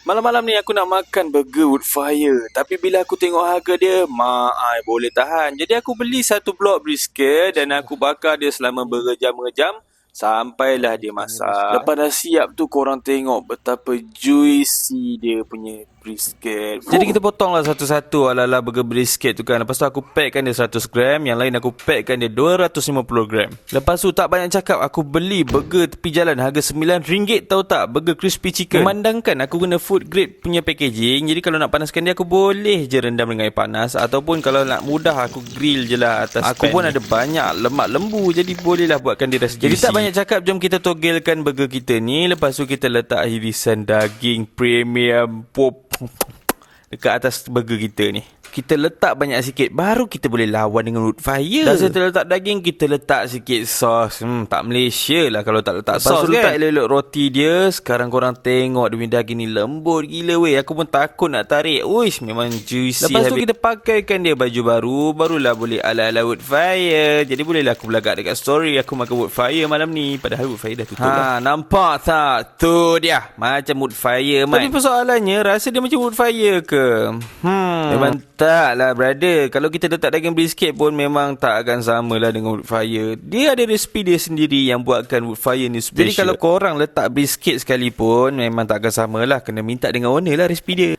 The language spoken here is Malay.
Malam-malam ni aku nak makan burger wood fire. Tapi bila aku tengok harga dia, boleh tahan. Jadi aku beli satu blok brisket dan aku bakar dia selama berjam-jam sampailah dia masak. Lepas dah siap tu, korang tengok betapa juicy dia punya brisket. Jadi kita potonglah satu-satu ala-ala burger brisket tu kan. Lepas tu aku packkan dia 100 gram. Yang lain aku packkan dia 250 gram. Lepas tu tak banyak cakap, aku beli burger tepi jalan harga RM9 tahu tak. Burger crispy chicken. Memandangkan aku guna food grade punya packaging. Jadi kalau nak panaskan dia, aku boleh je rendam dengan air panas. Ataupun kalau nak mudah, aku grill je lah atas pan. Aku pun ada banyak lemak lembu. Jadi bolehlah buatkan dia rasa juicy. Jadi tak banyak cakap, jom kita togelkan burger kita ni. Lepas tu kita letak irisan daging premium pop dekat atas burger kita ni. Kita letak banyak sikit, baru kita boleh lawan dengan wood fire. Dah setelah letak daging, kita letak sikit sos. Tak Malaysia lah kalau tak letak sos kan. Letak elok-elok roti dia. Sekarang korang tengok dia punya daging ni lembut gila weh. Aku pun takut nak tarik. Uish, memang juicy. Lepas tu kita pakaikan dia baju baru. Barulah boleh ala-ala wood fire. Jadi bolehlah aku belagak dekat story aku makan wood fire malam ni. Padahal wood fire dah tutup lah. Nampak tak? Tu dia, macam wood fire man. Tapi persoalannya, rasa dia macam wood fire ke? Memang tak lah brother. Kalau kita letak daging brisket pun memang tak akan sama lah dengan wood fire. Dia ada resipi dia sendiri yang buatkan wood fire ni special. Jadi kalau korang letak brisket sekalipun, memang tak akan sama lah. Kena minta dengan owner lah resipi dia.